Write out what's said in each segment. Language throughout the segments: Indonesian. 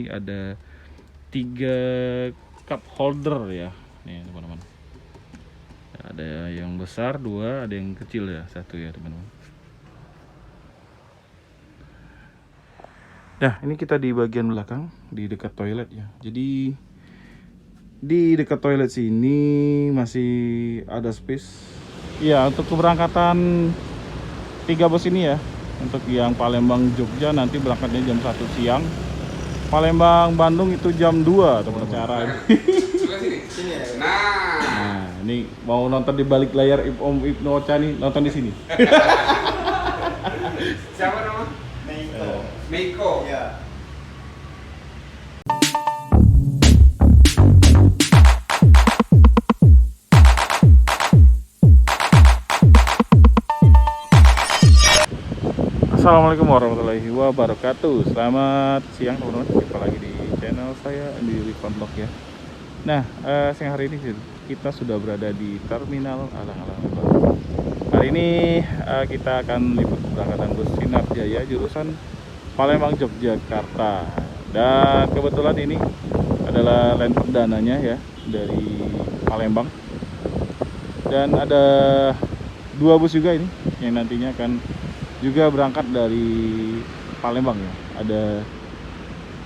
ini ada 3 cup holder ya. Nih teman-teman. Ada yang besar 2, ada yang kecil ya 1 ya teman-teman. Nah, ini kita di bagian belakang, di dekat toilet ya. Jadi di dekat toilet sini masih ada space. Ya, untuk keberangkatan 3 bus ini ya. Untuk yang Palembang Jogja nanti berangkatnya jam 1 siang. Palembang Bandung itu jam 2 teman-teman. Cara Nah, ini mau nonton di balik layar Om Ibnu Ocha nih, nonton di sini. Siapa nama? Meiko. Ya. Assalamualaikum warahmatullahi wabarakatuh. Selamat siang teman-teman. Jumpa lagi di channel saya di Rifan Vlog ya. Nah, siang hari ini kita sudah berada di Terminal Alang-Alang. Hari ini kita akan liput keberangkatan bus Sinar Jaya jurusan Palembang Yogyakarta. Dan kebetulan ini adalah line perdananya ya dari Palembang. Dan ada 2 bus juga ini yang nantinya akan juga berangkat dari Palembang ya. Ada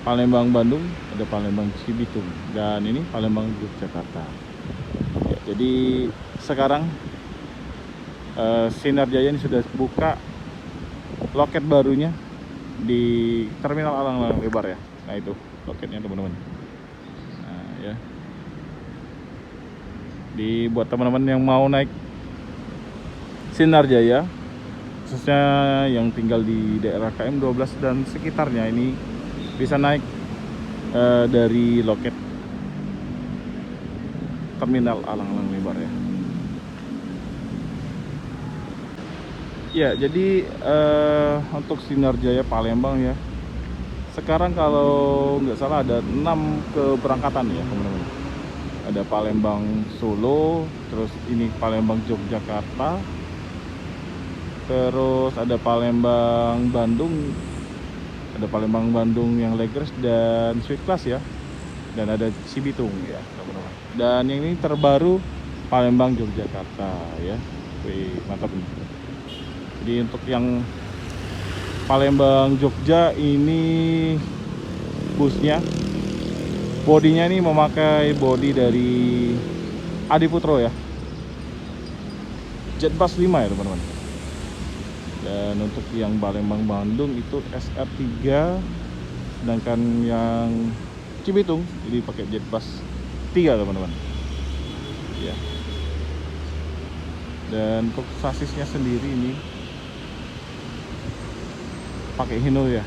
Palembang Bandung, ada Palembang Cibitung, dan ini Palembang Yogyakarta ya. Jadi sekarang Sinar Jaya ini sudah buka loket barunya di Terminal Alang-Alang Lebar ya. Nah itu loketnya teman-teman. Nah ya, buat teman-teman yang mau naik Sinar Jaya, khususnya yang tinggal di daerah KM 12 dan sekitarnya, ini bisa naik dari loket Terminal Alang-Alang Lebar ya. Ya, jadi untuk Sinar Jaya Palembang ya, sekarang kalau nggak salah ada 6 keberangkatan ya teman-teman. Ada Palembang Solo, terus ini Palembang Yogyakarta, terus ada Palembang Bandung, ada Palembang Bandung yang Legres dan Sweet Class ya, dan ada Cibitung ya teman-teman. Dan yang ini terbaru Palembang Yogyakarta ya. Wih, mantap nih. Jadi untuk yang Palembang Jogja ini busnya, bodinya ini memakai bodi dari Adiputro ya, Jetbus 5 ya teman-teman. Dan untuk yang Palembang Bandung itu SR3, sedangkan yang Cibitung ini pakai Jetbus 3 teman-teman ya. Dan untuk sasisnya sendiri ini pakai Hino ya.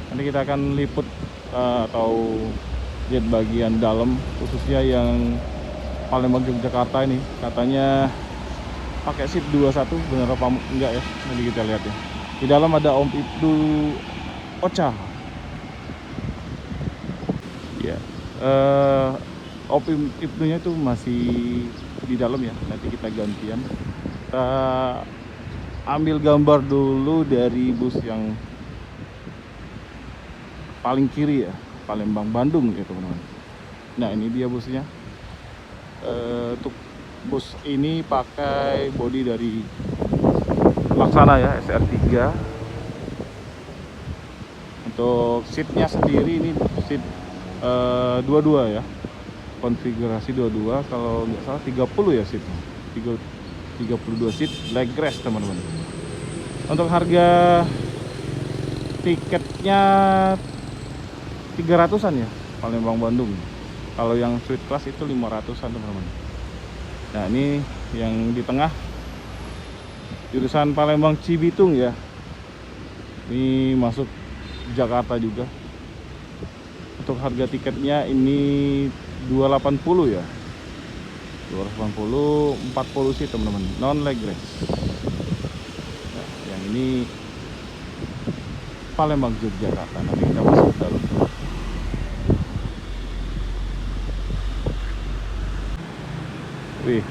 Nanti kita akan liput atau lihat bagian dalam, khususnya yang Palembang Yogyakarta ini katanya pakai seat 21, bener apa enggak ya? Nanti kita lihat ya. Di dalam ada Om Ibnu Ocha ya. Om Ibnunya itu masih di dalam ya. Nanti kita gantian, kita ambil gambar dulu dari bus yang paling kiri ya, Palembang Bandung ya teman-teman. Nah ini dia busnya. Untuk bus ini pakai bodi dari Laksana ya, SR3. Untuk seatnya sendiri ini seat 22 ya, konfigurasi 22, kalau nggak salah 30 ya seatnya, 32 seat Legres teman-teman. Untuk harga tiketnya 300-an ya Palembang Bandung. Kalau yang Sweet Class itu 500-an teman-teman. Nah ini yang di tengah jurusan Palembang Cibitung ya. Ini masuk Jakarta juga. Untuk harga tiketnya ini 280 ya. 280, 40 sih teman-teman, non Legres. Nah, yang ini Palembang Yogyakarta. Nanti kita masuk ke dalam. Wih,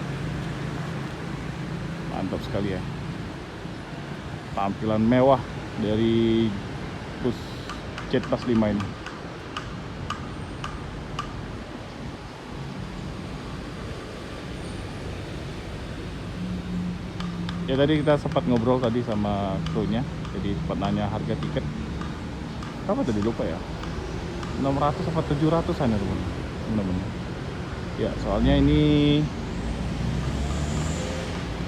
mantap sekali ya. Tampilan mewah dari bus Jet Bus 5 ini. Ya tadi kita sempat ngobrol tadi sama krunya, jadi sempat nanya harga tiket. Berapa tadi lupa ya? 600 atau 700-an ya teman-teman. Ya, soalnya ini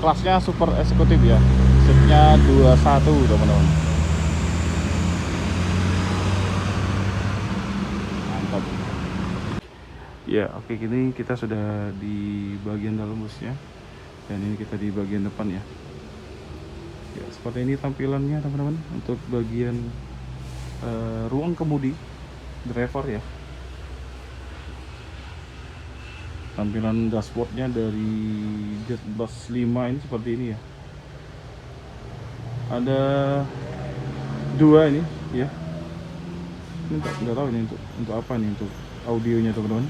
kelasnya super eksekutif ya. Seatnya 21 teman-teman. Mantap. Ya, oke, kini kita sudah di bagian dalam busnya. Dan ini kita di bagian depan ya. Ya, seperti ini tampilannya teman-teman untuk bagian ruang kemudi driver ya. Tampilan dashboardnya dari Jet Bus 5 ini seperti ini ya. Ada dua ini ya. Ini nggak tahu ini untuk apa nih, untuk audionya teman-teman.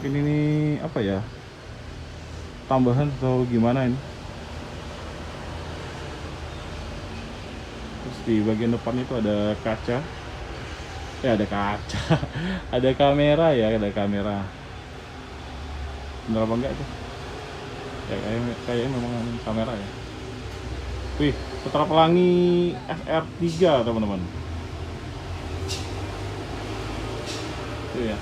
Ini apa ya, tambahan atau gimana ini. Terus di bagian depan itu ada kaca. Ada kaca. Ada kamera ya, ada kamera. Bener apa enggak itu? Ya kayaknya memang kamera ya. Wih, putra pelangi FR3 teman-teman. Itu ya.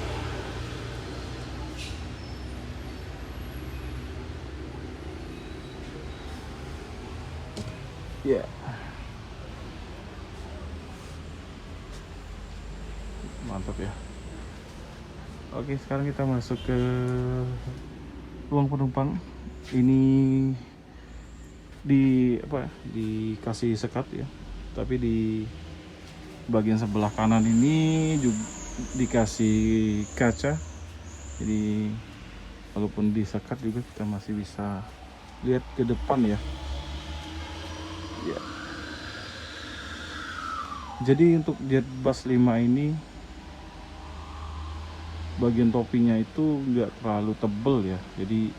Ya. Mantap ya. Oke, sekarang kita masuk ke ruang penumpang. Ini dikasih sekat ya, tapi di bagian sebelah kanan ini juga dikasih kaca, jadi walaupun disekat juga kita masih bisa lihat ke depan ya. Ya. Jadi untuk Jet Bus 5 ini bagian topinya itu nggak terlalu tebel ya, jadi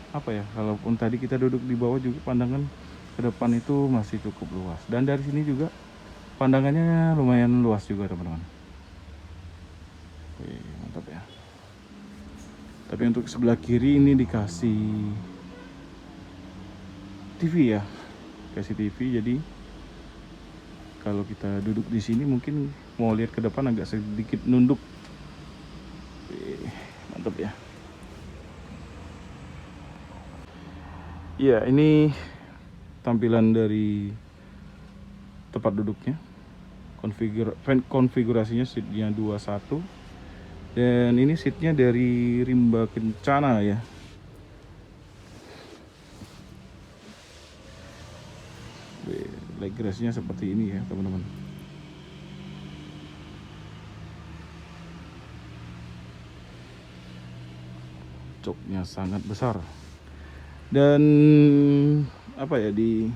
apa ya, kalaupun tadi kita duduk di bawah juga pandangan ke depan itu masih cukup luas, dan dari sini juga pandangannya lumayan luas juga teman-teman. Wih, mantap ya. Tapi untuk sebelah kiri ini dikasih TV ya, kasih TV, jadi kalau kita duduk di sini mungkin mau lihat ke depan agak sedikit nunduk. Mantap ya. Ya, ini tampilan dari tempat duduknya. Konfigurasinya seatnya 21. Dan ini seatnya dari Rimba Kencana ya. Leg restnya seperti ini ya teman-teman. Joknya sangat besar. Dan apa ya, di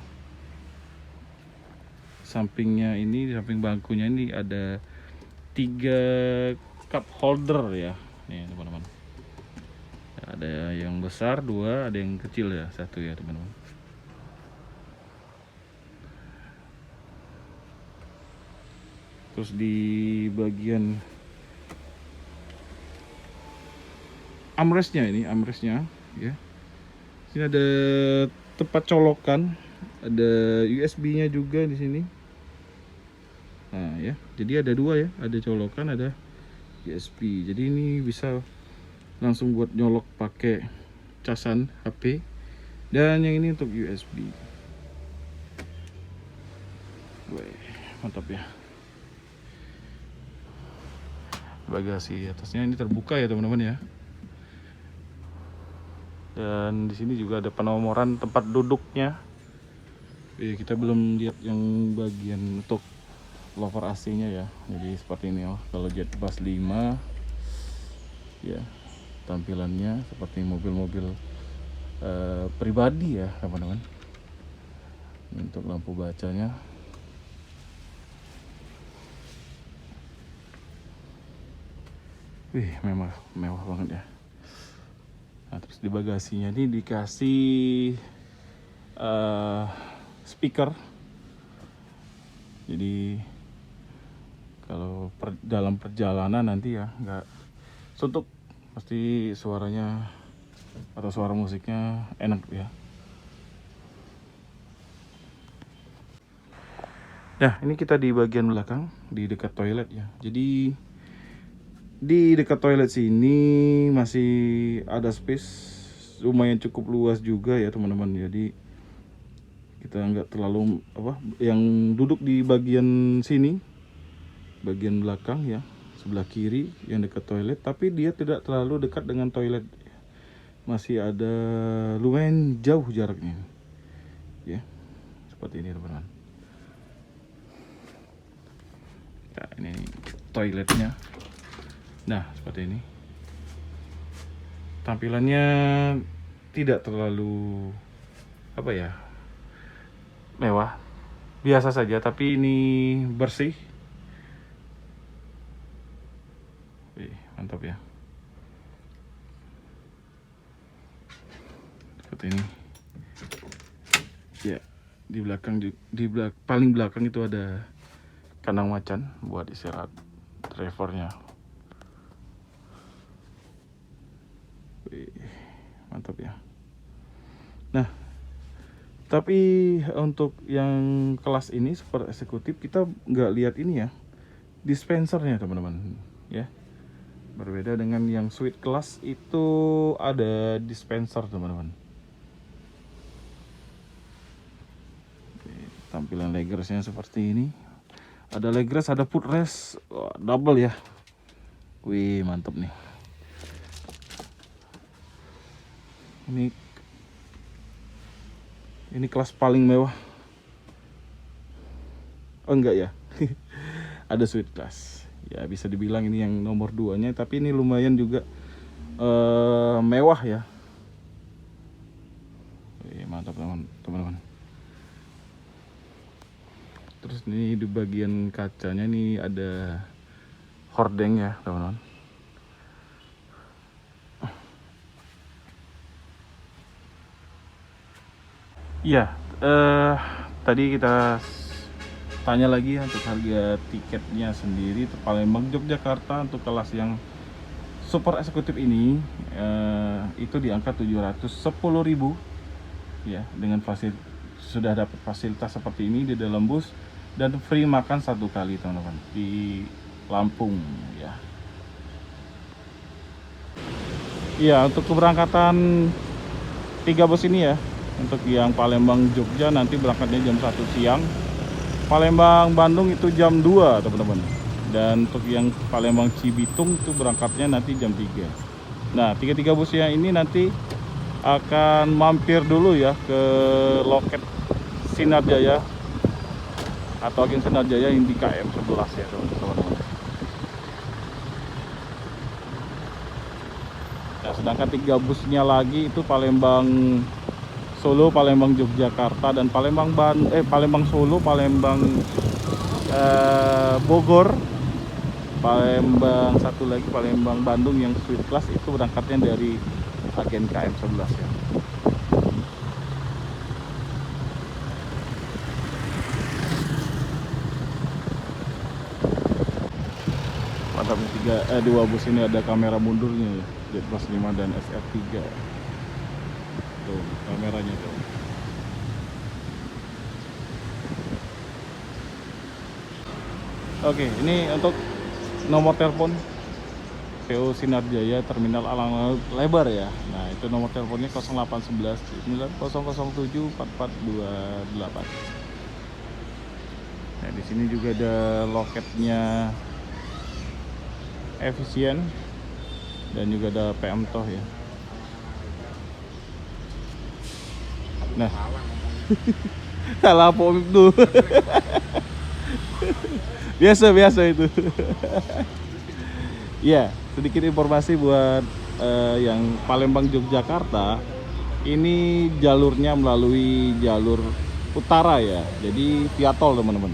sampingnya ini, di samping bangkunya ini ada 3 cup holder ya. Nih teman-teman. Ada yang besar 2, ada yang kecil ya 1 ya teman-teman. Terus di bagian armrestnya ya. Sini ada tempat colokan, ada USB-nya juga di sini. Nah ya, jadi ada 2 ya, ada colokan, ada USB. Jadi ini bisa langsung buat nyolok pakai casan HP. Dan yang ini untuk USB. Wih, mantap ya. Bagasi atasnya ini terbuka ya teman-teman ya. Dan di sini juga ada penomoran tempat duduknya. Kita belum lihat yang bagian untuk lover AC-nya ya. Jadi seperti ini ya. Kalau Jet Bus 5 ya, tampilannya seperti mobil-mobil pribadi ya teman-teman. Untuk lampu bacanya. Wih, mewah banget ya. Nah, terus di bagasinya ini dikasih speaker Jadi kalau dalam perjalanan nanti ya nggak suntuk, pasti suaranya atau suara musiknya enak ya. Nah, ini kita di bagian belakang, di dekat toilet ya. Jadi di dekat toilet sini masih ada space lumayan cukup luas juga ya teman-teman. Jadi kita nggak terlalu yang duduk di bagian sini, bagian belakang ya, sebelah kiri yang dekat toilet, tapi dia tidak terlalu dekat dengan toilet. Masih ada lumayan jauh jaraknya ya, seperti ini teman-teman. Nah, ini toiletnya. Nah, seperti ini. Tampilannya tidak terlalu mewah, biasa saja, tapi ini bersih. Wih, mantap ya. Seperti ini. Ya, paling belakang itu ada kandang macan buat istirahat drivernya. Wih, mantap ya. Nah, tapi untuk yang kelas ini super eksekutif kita nggak lihat ini ya, dispensernya teman-teman ya. Berbeda dengan yang suite kelas itu ada dispenser teman-teman. Tampilan leggersnya seperti ini. Ada legress, ada footrest, double ya. Wih, mantap nih. Ini kelas paling mewah. Oh enggak ya. Ada suite class. Ya bisa dibilang ini yang nomor 2-nya, tapi ini lumayan juga mewah ya. Wih, mantap teman-teman. Terus ini di bagian kacanya nih ada hordeng ya teman-teman. Iya, tadi kita tanya lagi ya untuk harga tiketnya sendiri untuk Palembang Yogyakarta untuk kelas yang super eksekutif ini itu di angka 710.000 ya, dengan sudah dapat fasilitas seperti ini di dalam bus dan free makan 1 kali teman-teman di Lampung ya. Iya, untuk keberangkatan 3 bus ini ya. Untuk yang Palembang Jogja nanti berangkatnya jam 1 siang. Palembang Bandung itu jam 2 teman-teman. Dan untuk yang Palembang Cibitung itu berangkatnya nanti jam 3. Nah, 3 busnya ini nanti akan mampir dulu ya ke loket Sinar Jaya atau agen Sinar Jaya yang di KM 11 ya teman-teman. Nah, sedangkan 3 busnya lagi itu Palembang Solo, Palembang Yogyakarta, dan Palembang Solo, Palembang Bogor, Palembang satu lagi Palembang Bandung yang suite class itu berangkatnya dari agen KM 11 ya. Mantap, 2 bus ini ada kamera mundurnya ya, Z+5 dan SR3. Tuh kameranya tuh. Oke, ini untuk nomor telepon PO Sinar Jaya Terminal Alang Lebar ya. Nah, itu nomor teleponnya 0811 9007 4428. Nah, di sini juga ada loketnya Efisien dan juga ada PM Toh ya. Nah, salah pomip tuh. biasa itu. Ya, sedikit informasi buat yang Palembang Yogyakarta. Ini jalurnya melalui jalur utara ya. Jadi via tol teman-teman.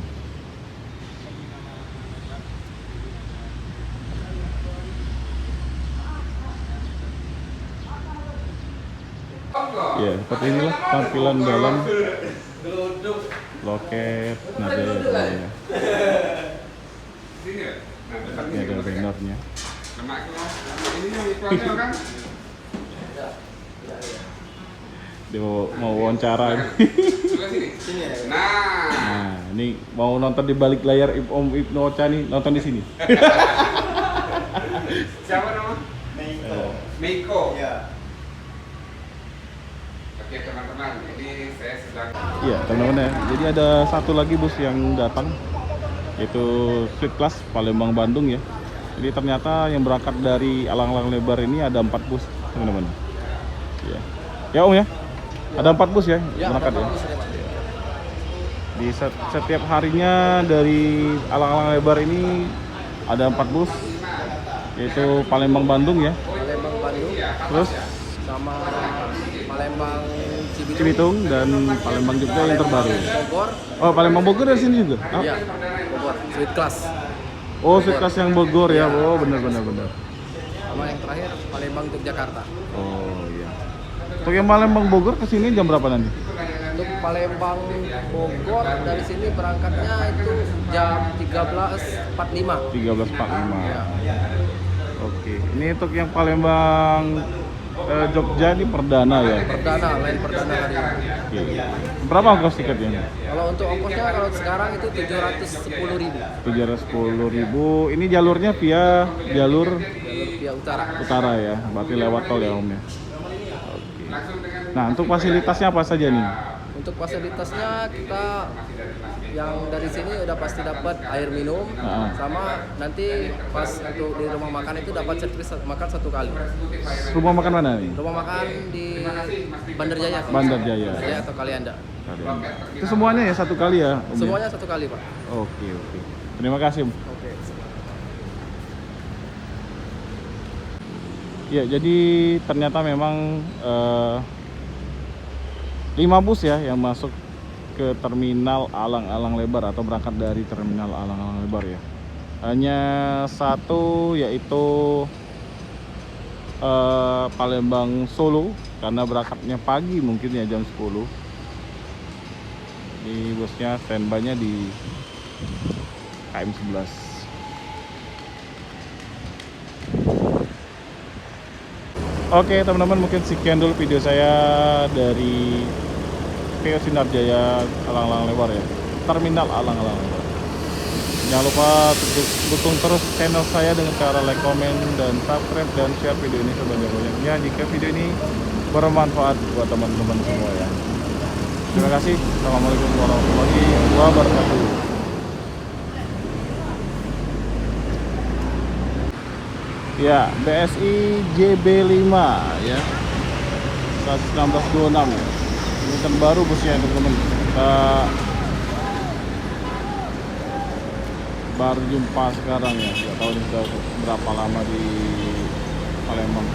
Ya, seperti inilah tampilan dalam loket Sinar Jaya. konyol kan? Dia mau wawancara. Sebelah sini. Sini ya. Nah. Nah, ini mau nonton di balik layar Om Ibnu Ocha nih, nonton di sini. Siapa nama? Meiko. Meiko. Ya. Oke teman-teman, ini saya sedang. Iya, teman-teman ya. Jadi ada satu lagi bus yang datang, yaitu Street Class Palembang Bandung ya. Jadi ternyata yang berangkat dari Alang-Alang Lebar ini ada 4 bus, teman-teman. Ya. Ya Om ya. Ada 4 bus ya, berangkat ya. Di setiap harinya dari Alang-Alang Lebar ini ada 4 bus, yaitu Palembang Bandung ya. Palembang Bandung Terus sama Palembang Cibitung dan Palembang Jogja yang terbaru. Bogor. Oh, Palembang Bogor dari sini juga? Ah, Iya, Bogor. Street Class. oh, Street Class yang Bogor ya. Oh, benar. Sama yang terakhir Palembang Yogyakarta. Oh, iya. Untuk yang Palembang Bogor ke sini jam berapa nanti? Untuk Palembang Bogor dari sini berangkatnya itu jam 13.45. 13.45. Ya. Oke. Ini untuk yang Palembang Jogja ini perdana ya. Perdana, lain perdana hari ini. Oke. Berapa ongkos tiketnya? Kalau untuk ongkosnya kalau sekarang itu 710.000. 710.000. Ini jalurnya via jalur Jalur via utara. utara ya. Berarti lewat tol ya Om ya. Oke. Nah, untuk fasilitasnya apa saja nih? Untuk fasilitasnya kita yang dari sini udah pasti dapat air minum, sama nanti pas untuk di rumah makan itu dapat servis makan 1 kali. Rumah makan mana nih? Rumah makan di Bandar Jaya. Bandar Jaya. Bandar Jaya atau Kalianda. Itu semuanya ya 1 kali ya Om ya? Semuanya 1 kali, Pak. Oke. Terima kasih Om. Oke. Ya, jadi ternyata memang 5 bus ya yang masuk ke terminal Alang-Alang Lebar atau berangkat dari terminal Alang-Alang Lebar ya. Hanya satu yaitu Palembang Solo karena berangkatnya pagi mungkin ya jam 10. Ini busnya standby-nya di KM 11. Oke teman-teman, mungkin sekian dulu video saya dari PO Sinar Jaya Alang-Alang Lebar ya, terminal Alang-Alang Lebar. Jangan lupa dukung terus channel saya dengan cara like, komen, dan subscribe dan share video ini sebanyak-banyaknya jika video ini bermanfaat buat teman-teman semua ya. Terima kasih. Assalamualaikum warahmatullahi wabarakatuh. Ya, BSI JB5 ya, 1626 ya. Ini terbaru busnya teman-teman. Kita baru jumpa sekarang ya. Gak tahu ini sudah berapa lama di Palembang.